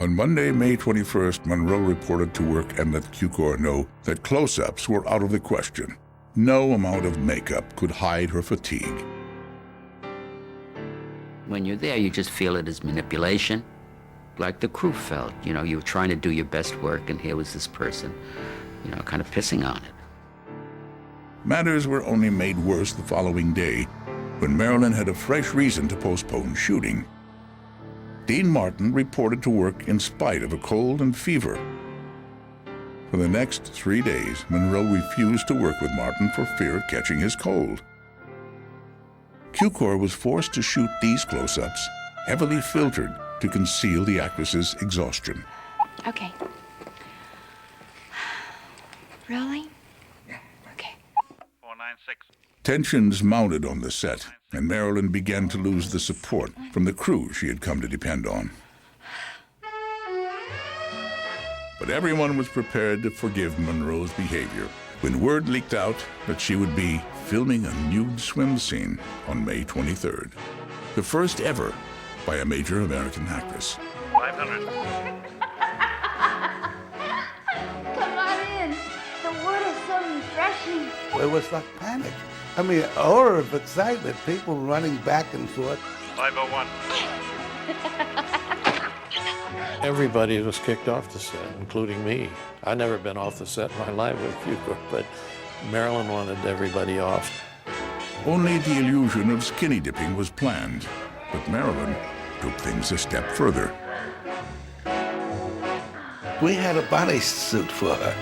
On Monday, May 21st, Monroe reported to work and let Cukor know that close-ups were out of the question. No amount of makeup could hide her fatigue. When you're there, you just feel it as manipulation, like the crew felt. You know, you were trying to do your best work, and here was this person, you know, kind of pissing on it. Matters were only made worse the following day, when Marilyn had a fresh reason to postpone shooting. Dean Martin reported to work in spite of a cold and fever. For the next 3 days, Monroe refused to work with Martin for fear of catching his cold. Cukor was forced to shoot these close-ups, heavily filtered to conceal the actress's exhaustion. Okay. Really? Yeah. Okay. 496. Tensions mounted on the set, and Marilyn began to lose the support from the crew she had come to depend on. But everyone was prepared to forgive Monroe's behavior when word leaked out that she would be filming a nude swim scene on May 23rd, the first ever by a major American actress. 500. Come on in. The water's so refreshing. It was like panic. I mean, an aura of excitement, people running back and forth. 501. Everybody was kicked off the set, including me. I'd never been off the set in my life with Cukor, but Marilyn wanted everybody off. Only the illusion of skinny dipping was planned, but Marilyn took things a step further. We had a bodysuit for her,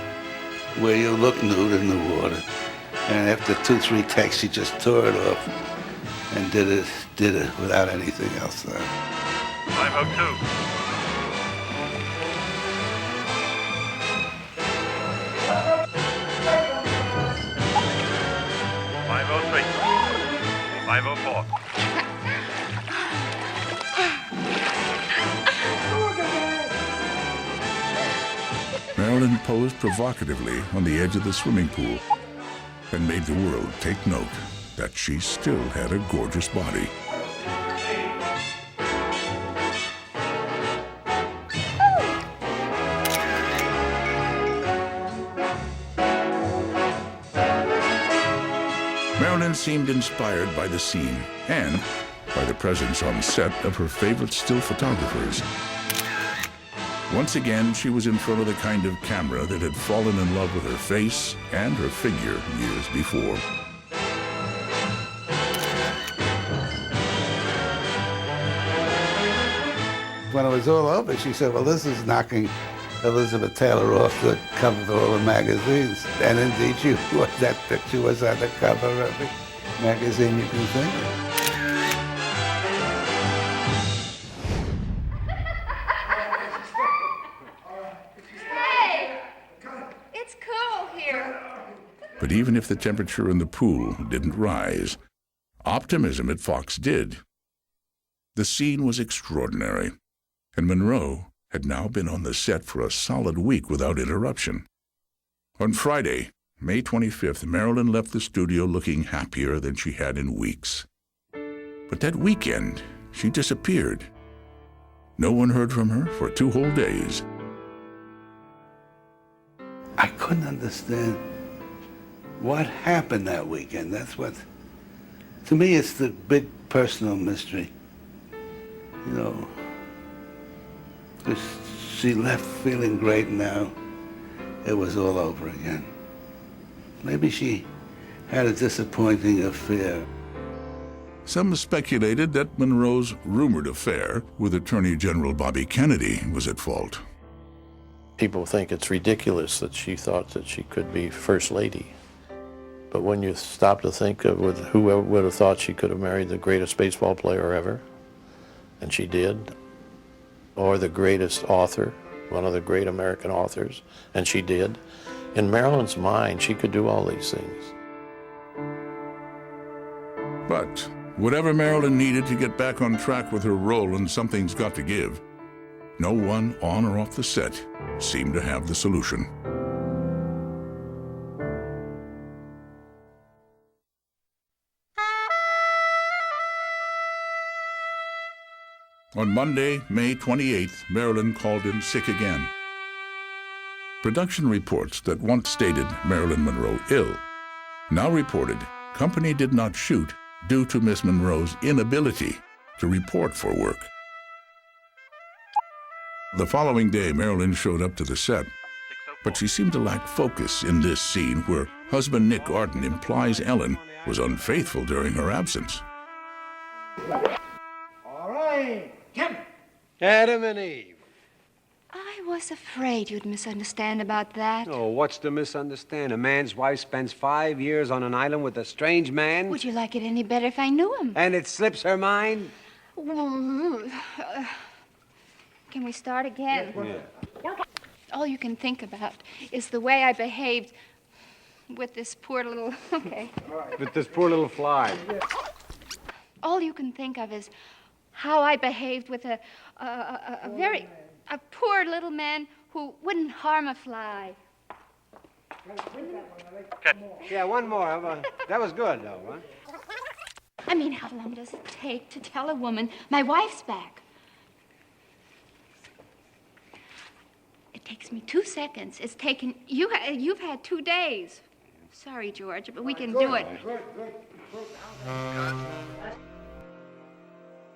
where you look nude in the water. And after 2-3 takes, she just tore it off and did it without anything else there. 502. 503. 504. Marilyn posed provocatively on the edge of the swimming pool and made the world take note that she still had a gorgeous body. Marilyn seemed inspired by the scene and by the presence on set of her favorite still photographers. Once again, she was in front of the kind of camera that had fallen in love with her face and her figure years before. When it was all over, she said, well, this is knocking Elizabeth Taylor off the cover of all the magazines. And indeed, that picture was on the cover of every magazine you can think of. Hey! It's cool here. But even if the temperature in the pool didn't rise, optimism at Fox did. The scene was extraordinary, and Monroe had now been on the set for a solid week without interruption. On Friday, May 25th, Marilyn left the studio looking happier than she had in weeks. But that weekend, she disappeared. No one heard from her for 2 whole days. I couldn't understand what happened that weekend. That's what, to me, it's the big personal mystery. You know, because she left feeling great, and now it was all over again. Maybe she had a disappointing affair. Some speculated that Monroe's rumored affair with Attorney General Bobby Kennedy was at fault. People think it's ridiculous that she thought that she could be First Lady. But when you stop to think of whoever would have thought she could have married the greatest baseball player ever, and she did, or the greatest author, one of the great American authors, and she did. In Marilyn's mind, she could do all these things. But whatever Marilyn needed to get back on track with her role in Something's Got to Give, no one on or off the set seemed to have the solution. On Monday, May 28th, Marilyn called in sick again. Production reports that once stated Marilyn Monroe ill now reported company did not shoot due to Miss Monroe's inability to report for work. The following day, Marilyn showed up to the set, but she seemed to lack focus in this scene where husband Nick Arden implies Ellen was unfaithful during her absence. All right, Jim. Adam and Eve. I was afraid you'd misunderstand about that. Oh, what's to misunderstand? A man's wife spends 5 years on an island with a strange man. Would you like it any better if I knew him? And it slips her mind? Can we start again? Yeah. All you can think about is the way I behaved with this poor little... Okay. With this poor little fly. All you can think of is how I behaved with a poor little man who wouldn't harm a fly. Yeah, one more. That was good, though, huh? I mean, how long does it take to tell a woman my wife's back? It takes me 2 seconds. It's taken... You've had 2 days. Sorry, George, but we can do it.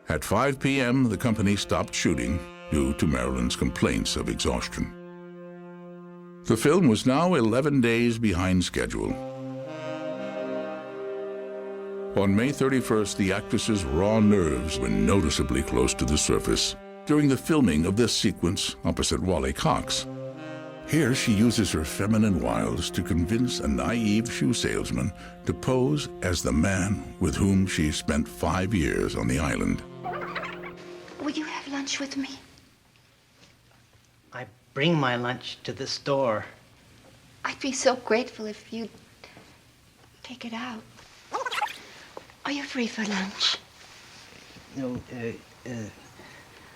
At 5 p.m., the company stopped shooting due to Marilyn's complaints of exhaustion. The film was now 11 days behind schedule. On May 31st, the actress's raw nerves were noticeably close to the surface during the filming of this sequence opposite Wally Cox. Here she uses her feminine wiles to convince a naive shoe salesman to pose as the man with whom she spent 5 years on the island. Would you have lunch with me? I bring my lunch to the store. I'd be so grateful if you'd take it out. Are you free for lunch? No,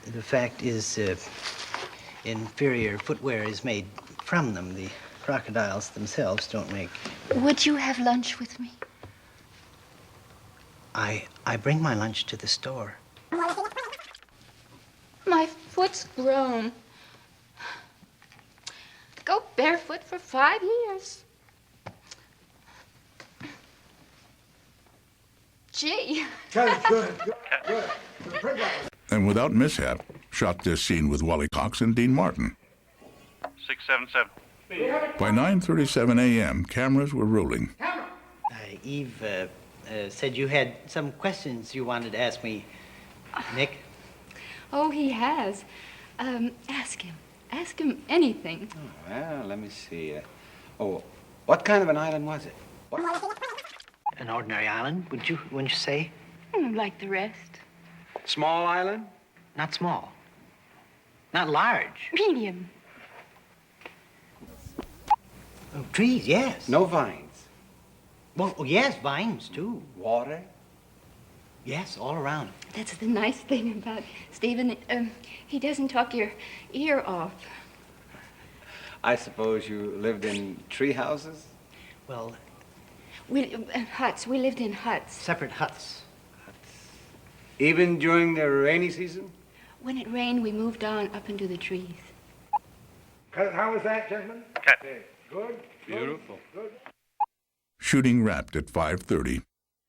the fact is, inferior footwear is made from them. The crocodiles themselves don't make. Would you have lunch with me? I bring my lunch to the store. My foot's grown. Go barefoot for 5 years. Gee. And without mishap, shot this scene with Wally Cox and Dean Martin. 677. By 9:37 a.m., cameras were rolling. Eve said you had some questions you wanted to ask me, Nick. Oh, he has. Ask him. Ask him anything. Oh, well, let me see. What kind of an island was it? An ordinary island, wouldn't you say? Like the rest. Small island? Not small. Not large. Medium. Oh, trees, yes. No vines. Well, yes, vines, too. Water? Yes, all around. That's the nice thing about Stephen. He doesn't talk your ear off. I suppose you lived in tree houses? Well, Huts. We lived in huts. separate huts. Even during the rainy season? When it rained, we moved on up into the trees. How was that, gentlemen? Cut. Good. Beautiful. Good. Shooting wrapped at 5:30,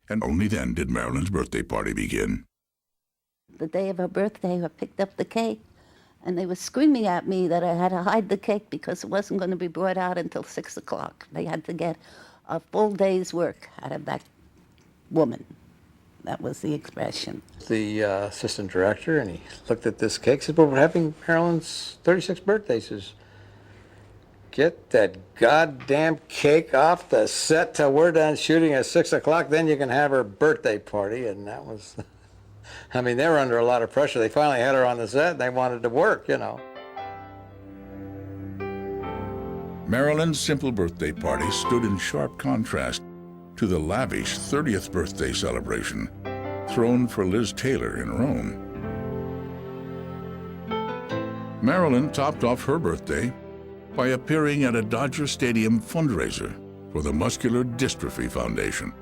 and only then did Marilyn's birthday party begin. The day of her birthday, I picked up the cake, and they were screaming at me that I had to hide the cake because it wasn't going to be brought out until 6 o'clock. They had to get a full day's work out of that woman. That was the expression. The assistant director, and he looked at this cake, said, well, we're having Marilyn's 36th birthday. He says, get that goddamn cake off the set till we're done shooting at 6 o'clock, then you can have her birthday party. And that was, I mean, they were under a lot of pressure. They finally had her on the set, and they wanted to work, you know. Marilyn's simple birthday party stood in sharp contrast to the lavish 30th birthday celebration thrown for Liz Taylor in Rome. Marilyn topped off her birthday by appearing at a Dodger Stadium fundraiser for the Muscular Dystrophy Foundation.